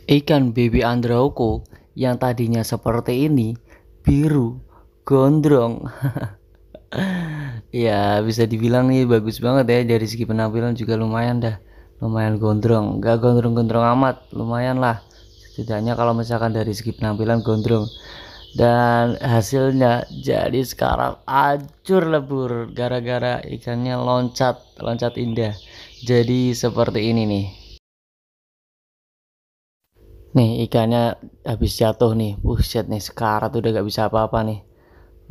Ikan baby andrauko yang tadinya seperti ini, biru, gondrong. Ya bisa dibilang nih bagus banget ya, dari segi penampilan juga lumayan dah. Lumayan gondrong, gak gondrong-gondrong amat, lumayan lah. Setidaknya kalau misalkan dari segi penampilan gondrong. Dan hasilnya jadi sekarang hancur lebur gara-gara ikannya loncat, loncat indah. Jadi seperti ini nih. Nih ikannya habis jatuh nih. Buset nih, sekarat udah gak bisa apa-apa nih.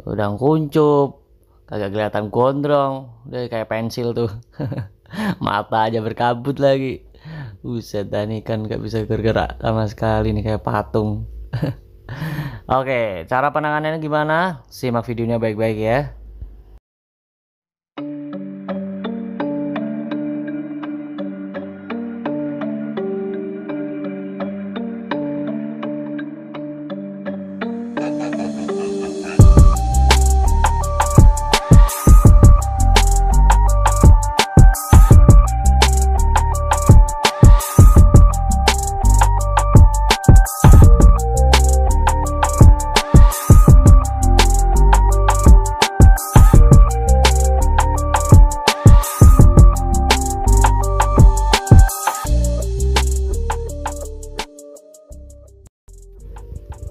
Udah kuncup, kagak kelihatan gondrong, udah kayak pensil tuh. Mata aja berkabut lagi. Buset, dan ikan gak bisa bergerak sama sekali nih, kayak patung. Oke, cara penanganannya gimana? Simak videonya baik-baik ya.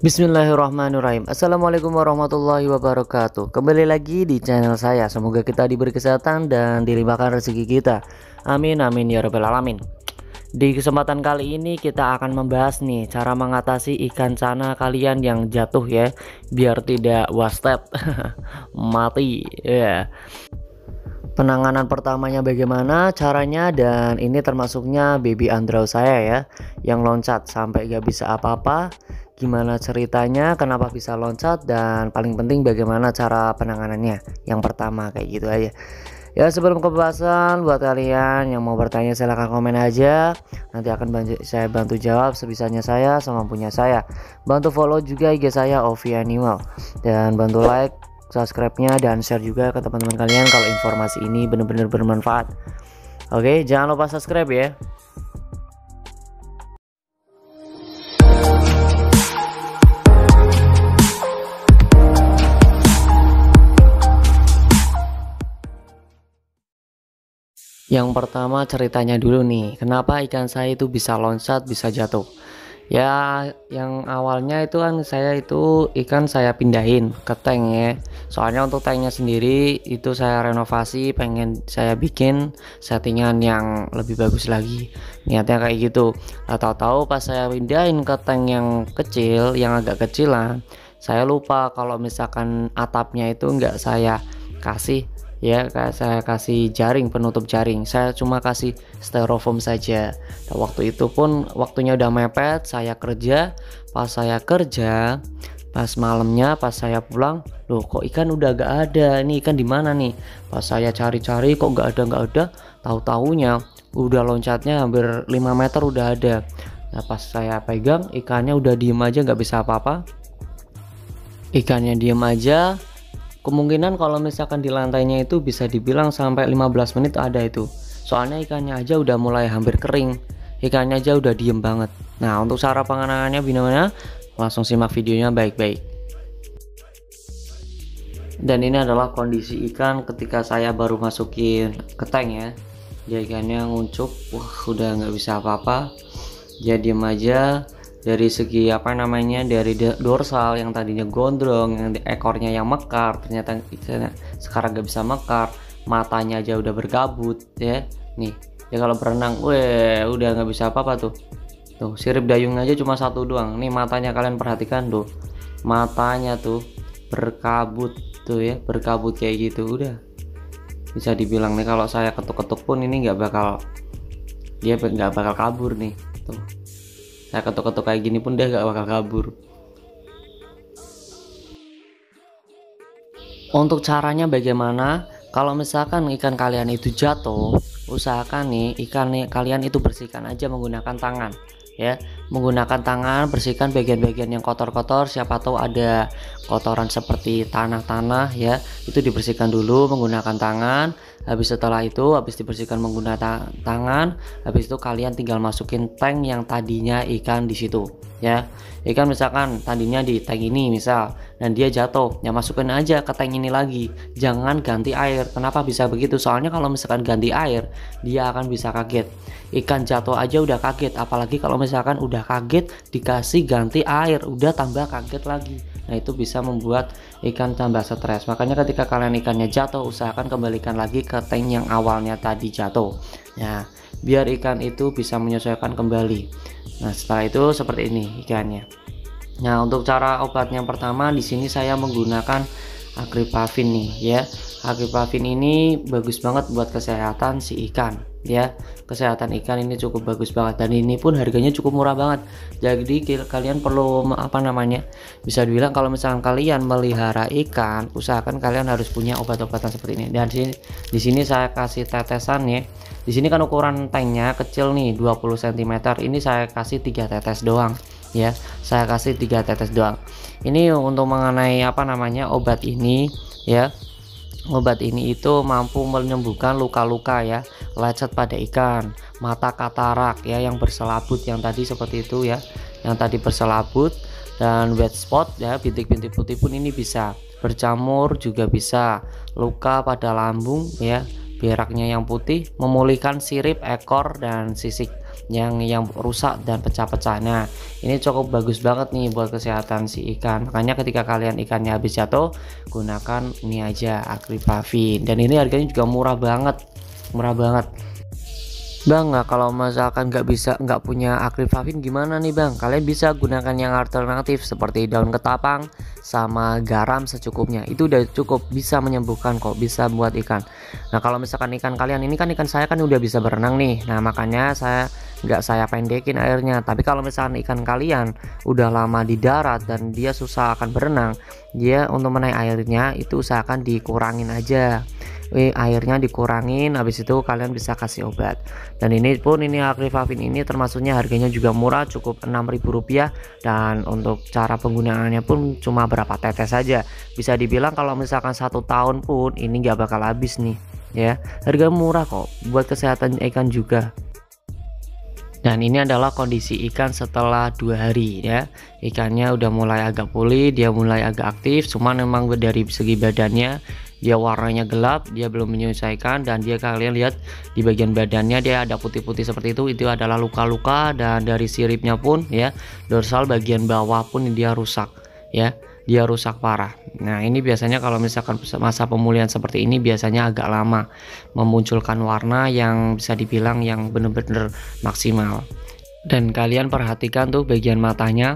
Bismillahirrahmanirrahim. Assalamualaikum warahmatullahi wabarakatuh. Kembali lagi di channel saya. Semoga kita diberi kesehatan dan dilimpahkan rezeki kita. Amin amin ya rabbal alamin. Di kesempatan kali ini kita akan membahas nih cara mengatasi ikan cana kalian yang jatuh ya, biar tidak wasted mati ya. Penanganan pertamanya bagaimana caranya, dan ini termasuknya baby andrau saya ya, yang loncat sampai gak bisa apa-apa. Gimana ceritanya, kenapa bisa loncat, dan paling penting bagaimana cara penanganannya. Yang pertama kayak gitu aja ya. Sebelum ke pembahasan, buat kalian yang mau bertanya silahkan komen aja, nanti akan saya bantu jawab sebisanya saya sama punya saya. Bantu follow juga IG saya Ovi Animal, dan bantu like, subscribe-nya, dan share juga ke teman-teman kalian kalau informasi ini benar-benar bermanfaat. Oke, jangan lupa subscribe ya. Yang pertama ceritanya dulu nih, kenapa ikan saya itu bisa loncat, bisa jatuh. Ya, yang awalnya itu kan saya itu ikan saya pindahin ke tank ya. Soalnya untuk tanknya sendiri itu saya renovasi, pengen saya bikin settingan yang lebih bagus lagi. Niatnya kayak gitu. Nah, tahu-tahu pas saya pindahin ke tank yang kecil, yang agak kecilan, saya lupa kalau misalkan atapnya itu enggak saya kasih ya, kayak saya kasih jaring, penutup jaring, saya cuma kasih styrofoam saja. Nah, waktu itu pun waktunya udah mepet, saya kerja. Pas malamnya pas saya pulang, loh kok ikan udah gak ada, ini ikan di mana nih? Pas saya cari-cari kok nggak ada, tahu-taunya udah loncatnya hampir 5 meter udah ada. Nah, pas saya pegang ikannya udah diem aja, nggak bisa apa-apa. Ikannya diem aja. Kemungkinan kalau misalkan di lantainya itu bisa dibilang sampai 15 menit ada itu. Soalnya ikannya aja udah mulai hampir kering. Ikannya aja udah diem banget. Nah, untuk cara penanganannya gimana? Langsung simak videonya baik-baik. Dan ini adalah kondisi ikan ketika saya baru masukin ke tank ya. Dia ikannya nguncup, wah udah nggak bisa apa-apa. Dia diem aja. Dari segi apa namanya, dari dorsal yang tadinya gondrong, yang ekornya yang mekar, ternyata ikannya sekarang gak bisa mekar. Matanya aja udah bergabut ya. Nih ya, kalau berenang udah nggak bisa apa-apa tuh. Tuh sirip dayung aja cuma satu doang. Nih matanya kalian perhatikan tuh, matanya tuh berkabut tuh ya, berkabut kayak gitu. Udah bisa dibilang nih kalau saya ketuk-ketuk pun ini nggak bakal kabur nih. Tuh saya ketuk-ketuk kayak gini pun dia gak bakal kabur. Untuk caranya bagaimana? Kalau misalkan ikan kalian itu jatuh, usahakan nih ikan kalian itu bersihkan aja menggunakan tangan. ya. Menggunakan tangan bersihkan bagian-bagian yang kotor-kotor, siapa tahu ada kotoran seperti tanah-tanah ya, itu dibersihkan dulu menggunakan tangan. Habis setelah itu, habis dibersihkan menggunakan tangan, habis itu kalian tinggal masukin tank yang tadinya ikan di situ ya. Ikan misalkan tadinya di tank ini misal, dan dia jatuh, ya masukin aja ke tank ini lagi, jangan ganti air. Kenapa bisa begitu? Soalnya kalau misalkan ganti air, dia akan bisa kaget. Ikan jatuh aja udah kaget, apalagi kalau misalkan udah kaget dikasih ganti air, udah tambah kaget lagi. Nah itu bisa membuat ikan tambah stres. Makanya ketika kalian ikannya jatuh, usahakan kembalikan lagi ke tank yang awalnya tadi jatuh ya, biar ikan itu bisa menyesuaikan kembali. Nah setelah itu seperti ini ikannya. Nah untuk cara obat yang pertama di sini saya menggunakan Agripavin nih ya. Agripavin ini bagus banget buat kesehatan si ikan ya. Kesehatan ikan ini cukup bagus banget, dan ini pun harganya cukup murah banget. Jadi kalian perlu bisa dibilang kalau misalkan kalian melihara ikan, usahakan kalian harus punya obat-obatan seperti ini. Dan di sini saya kasih tetesan ya. Di sini kan ukuran tanknya kecil nih 20 cm, ini saya kasih 3 tetes doang ya. Saya kasih 3 tetes doang. Ini untuk mengenai obat ini ya. Obat ini itu mampu menyembuhkan luka-luka ya, lecet pada ikan, mata katarak ya yang berselabut yang tadi seperti itu ya, yang tadi berselabut, dan white spot ya, bintik-bintik putih pun ini bisa, bercamur juga bisa, luka pada lambung ya, beraknya yang putih, memulihkan sirip, ekor, dan sisik yang rusak dan pecah-pecah. Nah ini cukup bagus banget nih buat kesehatan si ikan. Makanya ketika kalian ikannya habis jatuh, gunakan ini aja Agripavin, dan ini harganya juga murah banget Bang. Nah kalau misalkan nggak punya Agripavin gimana nih Bang? Kalian bisa gunakan yang alternatif seperti daun ketapang sama garam secukupnya, itu udah cukup bisa menyembuhkan kok, bisa buat ikan. Nah kalau misalkan ikan kalian ini kan, ikan saya kan udah bisa berenang nih, nah makanya nggak saya pendekin airnya. Tapi kalau misalkan ikan kalian udah lama di darat dan dia susah akan berenang, dia untuk menaik airnya itu usahakan dikurangin aja. Airnya dikurangin, habis itu kalian bisa kasih obat. Dan ini Agripavin ini termasuknya harganya juga murah, cukup Rp6.000, dan untuk cara penggunaannya pun cuma berapa tetes saja. Bisa dibilang kalau misalkan 1 tahun pun ini nggak bakal habis nih ya. Harga murah kok, buat kesehatan ikan juga. Dan ini adalah kondisi ikan setelah 2 hari ya. Ikannya udah mulai agak pulih, dia mulai agak aktif, cuman memang dari segi badannya dia warnanya gelap, dia belum menyesuaikan, dan kalian lihat di bagian badannya dia ada putih-putih seperti itu adalah luka-luka, dan dari siripnya pun ya, dorsal bagian bawah pun dia rusak ya, dia rusak parah. Nah ini biasanya kalau misalkan masa pemulihan seperti ini biasanya agak lama memunculkan warna yang bisa dibilang yang benar-benar maksimal. Dan kalian perhatikan tuh bagian matanya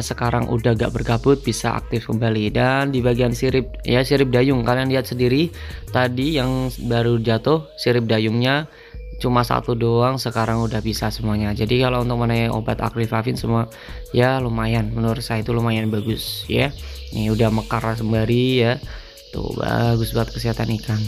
sekarang udah gak berkabut, bisa aktif kembali. Dan di bagian sirip ya, sirip dayung kalian lihat sendiri tadi yang baru jatuh, sirip dayungnya cuma 1 doang, sekarang udah bisa semuanya. Jadi kalau untuk mengenai obat Agripavin semua ya lumayan, menurut saya itu lumayan bagus ya. Ini udah mekar sembari ya, tuh bagus buat kesehatan ikan.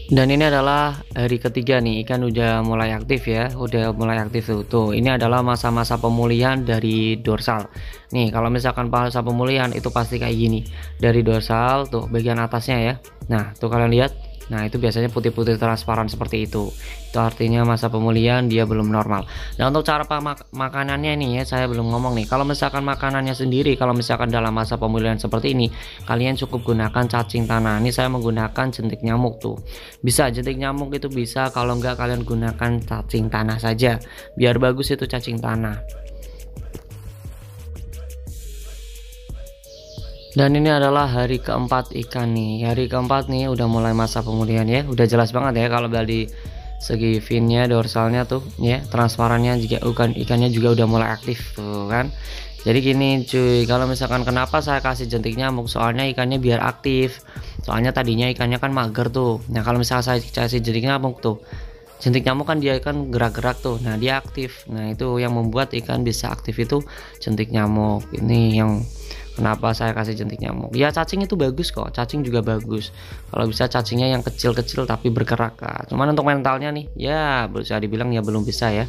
Dan ini adalah hari ketiga nih, ikan udah mulai aktif ya, udah mulai aktif tuh. Ini adalah masa-masa pemulihan dari dorsal. Nih kalau misalkan masa pemulihan itu pasti kayak gini, dari dorsal tuh bagian atasnya ya. Nah tuh kalian lihat, nah itu biasanya putih-putih transparan seperti itu artinya masa pemulihan dia belum normal. Nah untuk cara makanannya nih ya, saya belum ngomong nih. Kalau misalkan makanannya sendiri, kalau misalkan dalam masa pemulihan seperti ini, kalian cukup gunakan cacing tanah. Ini saya menggunakan jentik nyamuk tuh, bisa jentik nyamuk itu bisa, kalau enggak kalian gunakan cacing tanah saja biar bagus itu cacing tanah. Dan ini adalah hari keempat ikan nih. Hari keempat nih udah mulai masa pemulihan ya. Udah jelas banget ya kalau dari segi finnya, dorsalnya tuh ya, transparannya juga, ikannya juga udah mulai aktif tuh kan. Jadi gini cuy, kalau misalkan kenapa saya kasih jentik nyamuk, soalnya ikannya biar aktif. Soalnya tadinya ikannya kan mager tuh. Nah kalau misalkan saya kasih jentik nyamuk tuh, jentik nyamuk kan dia kan gerak-gerak tuh, nah dia aktif. Nah itu yang membuat ikan bisa aktif itu jentik nyamuk. Ini yang kenapa saya kasih jentik nyamuk. Ya cacing itu bagus kok, cacing juga bagus. Kalau bisa cacingnya yang kecil-kecil tapi bergerak. Cuman untuk mentalnya nih ya bisa dibilang ya belum bisa ya.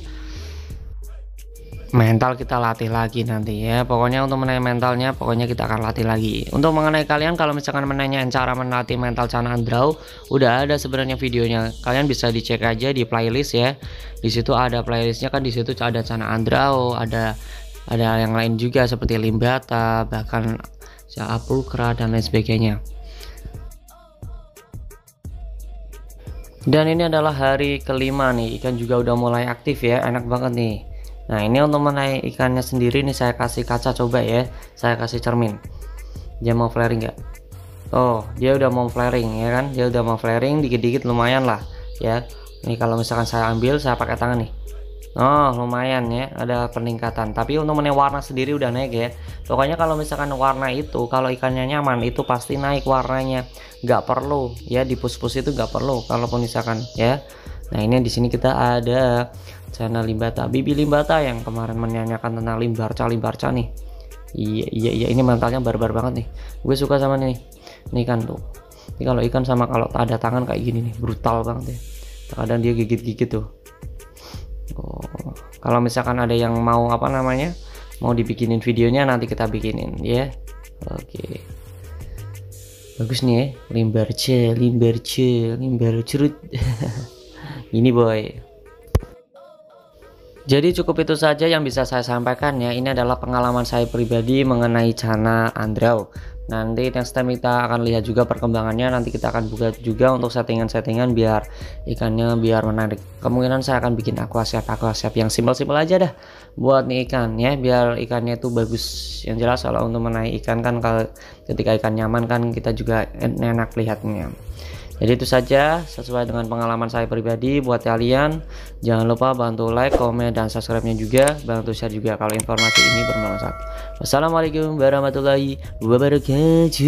mental kita latih lagi nanti ya. Pokoknya untuk mengenai mentalnya pokoknya kita akan latih lagi. Untuk mengenai kalian kalau misalkan menanyakan cara melatih mental Chan Andrau, udah ada sebenarnya videonya, kalian bisa dicek aja di playlist ya. Di situ ada playlistnya kan, di situ ada Chan Andrau, ada yang lain juga seperti Limbata, bahkan Apulkra dan lain sebagainya. Dan ini adalah hari kelima nih, ikan juga udah mulai aktif ya, enak banget nih. Nah ini untuk menaik ikannya sendiri nih, saya kasih kaca coba ya, saya kasih cermin. Dia mau flaring nggak? Oh, dia udah mau flaring ya kan, dia udah mau flaring dikit-dikit, lumayan lah ya. Ini kalau misalkan saya ambil, saya pakai tangan nih. Oh lumayan ya, ada peningkatan. Tapi untuk menaik warna sendiri udah naik ya. Pokoknya kalau misalkan warna itu, kalau ikannya nyaman itu pasti naik warnanya. Nggak perlu ya dipus-pus, itu nggak perlu kalaupun misalkan ya. Nah ini di sini kita ada channel Limbata, Bibi Limbata yang kemarin menanyakan tentang limbarca nih. Iya ini mentalnya barbar banget nih. Gue suka sama nih kan tuh. Ini kalau ikan sama kalau ada tangan kayak gini nih, brutal banget ya. Kadang dia gigit-gigit tuh. Oh, kalau misalkan ada yang mau apa namanya, mau dibikinin videonya nanti kita bikinin ya. Oke. Bagus nih ya, limbar cerut. Ini boy. Jadi cukup itu saja yang bisa saya sampaikan ya. Ini adalah pengalaman saya pribadi mengenai Chan Andrau. Nanti next time kita akan lihat juga perkembangannya. Nanti kita akan buka juga untuk settingan-settingan biar ikannya biar menarik. Kemungkinan saya akan bikin aquascape yang simpel-simpel aja dah buat nih ikan ya, biar ikannya itu bagus. Yang jelas kalau untuk menaik ikan kan, kalau ketika ikan nyaman kan kita juga enak lihatnya. Jadi itu saja sesuai dengan pengalaman saya pribadi. Buat kalian jangan lupa bantu like, komen, dan subscribe-nya juga, bantu share juga kalau informasi ini bermanfaat. Wassalamualaikum warahmatullahi wabarakatuh.